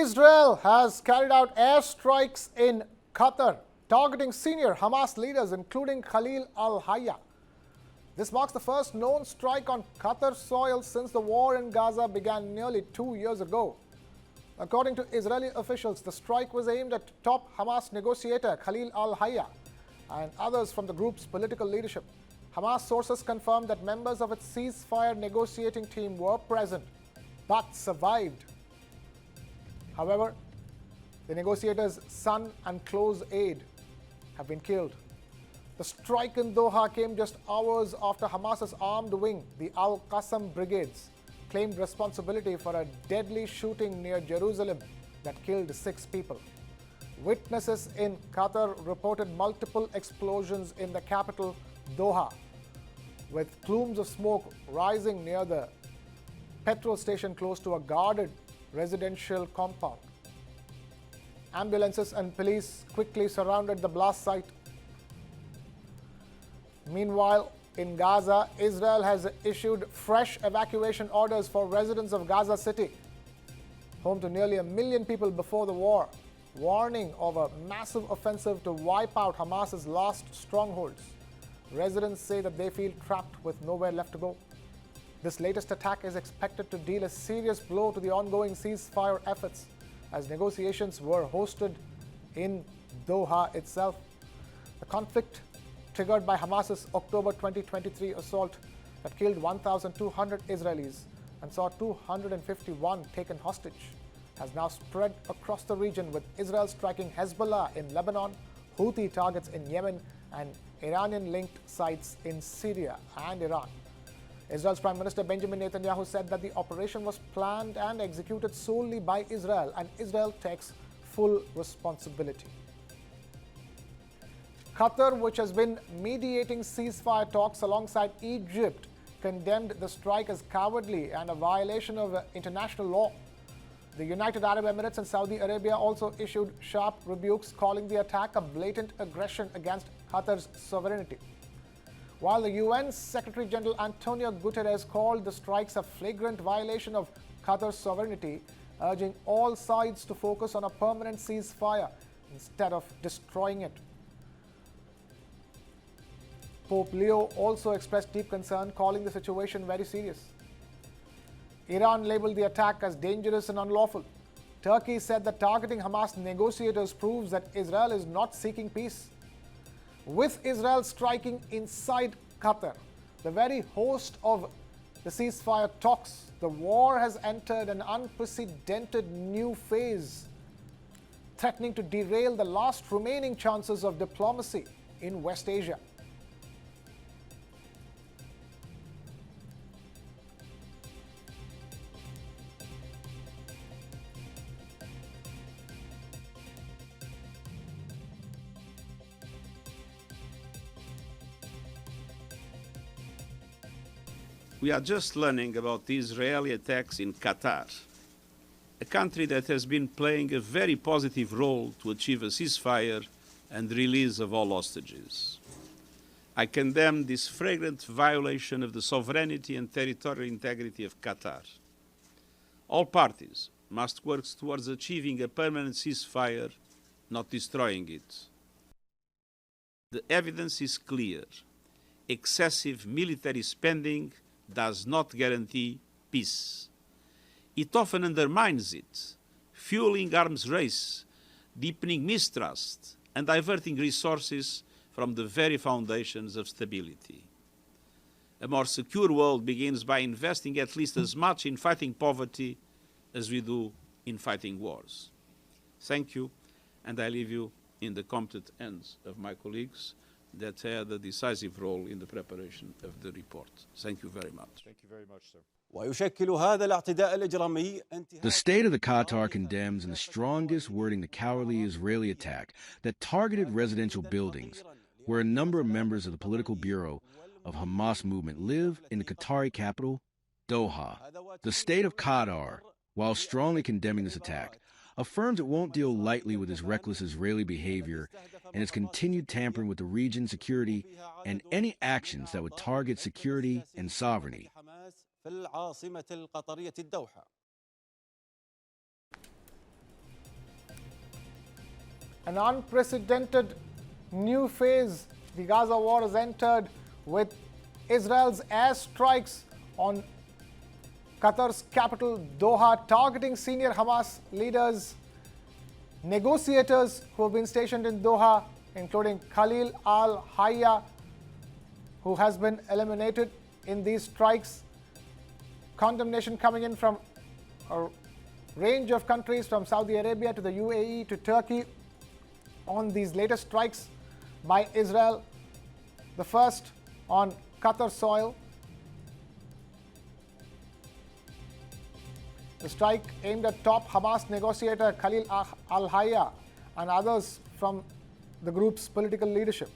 Israel has carried out airstrikes in Qatar, targeting senior Hamas leaders, including Khalil al-Hayya. This marks the first known strike on Qatar soil since the war in Gaza began nearly 2 years ago. According to Israeli officials, the strike was aimed at top Hamas negotiator Khalil al-Hayya and others from the group's political leadership. Hamas sources confirmed that members of its ceasefire negotiating team were present but survived. However, the negotiator's son and close aide have been killed. The strike in Doha came just hours after Hamas's armed wing, the Al-Qassam brigades, claimed responsibility for a deadly shooting near Jerusalem that killed 6 people. Witnesses in Qatar reported multiple explosions in the capital, Doha, with plumes of smoke rising near the petrol station close to a guarded residential compound. Ambulances and police quickly surrounded the blast site. Meanwhile, in Gaza, Israel has issued fresh evacuation orders for residents of Gaza City, home to nearly 1 million people before the war, warning of a massive offensive to wipe out Hamas's last strongholds. Residents say that they feel trapped with nowhere left to go. This latest attack is expected to deal a serious blow to the ongoing ceasefire efforts, as negotiations were hosted in Doha itself. The conflict, triggered by Hamas's October 2023 assault that killed 1,200 Israelis and saw 251 taken hostage, has now spread across the region, with Israel striking Hezbollah in Lebanon, Houthi targets in Yemen, and Iranian-linked sites in Syria and Iran. Israel's Prime Minister Benjamin Netanyahu said that the operation was planned and executed solely by Israel, and Israel takes full responsibility. Qatar, which has been mediating ceasefire talks alongside Egypt, condemned the strike as cowardly and a violation of international law. The United Arab Emirates and Saudi Arabia also issued sharp rebukes, calling the attack a blatant aggression against Qatar's sovereignty. While the UN Secretary General Antonio Guterres called the strikes a flagrant violation of Qatar's sovereignty, urging all sides to focus on a permanent ceasefire instead of destroying it. Pope Leo also expressed deep concern, calling the situation very serious. Iran labeled the attack as dangerous and unlawful. Turkey said that targeting Hamas negotiators proves that Israel is not seeking peace. With Israel striking inside Qatar, the very host of the ceasefire talks, the war has entered an unprecedented new phase, threatening to derail the last remaining chances of diplomacy in West Asia. We are just learning about the Israeli attacks in Qatar, a country that has been playing a very positive role to achieve a ceasefire and release of all hostages. I condemn this flagrant violation of the sovereignty and territorial integrity of Qatar. All parties must work towards achieving a permanent ceasefire, not destroying it. The evidence is clear. Excessive military spending does not guarantee peace. It often undermines it, fueling arms race, deepening mistrust, and diverting resources from the very foundations of stability. A more secure world begins by investing at least as much in fighting poverty as we do in fighting wars. Thank you, and I leave you in the competent hands of my colleagues that had a decisive role in the preparation of the report. Thank you very much. Thank you very much, sir. The state of the Qatar condemns in the strongest wording the cowardly Israeli attack that targeted residential buildings where a number of members of the political bureau of Hamas movement live in the Qatari capital, Doha. The state of Qatar, while strongly condemning this attack, affirms it won't deal lightly with its reckless Israeli behavior and its continued tampering with the region's security and any actions that would target security and sovereignty. an unprecedented new phase the Gaza war has entered, with Israel's airstrikes on Qatar's capital Doha, targeting senior Hamas leaders, negotiators who have been stationed in Doha, including Khalil al-Hayya, who has been eliminated in these strikes. Condemnation coming in from a range of countries, from Saudi Arabia to the UAE to Turkey, on these latest strikes by Israel, the first on Qatar soil. The strike aimed at top Hamas negotiator Khalil al-Hayya and others from the group's political leadership.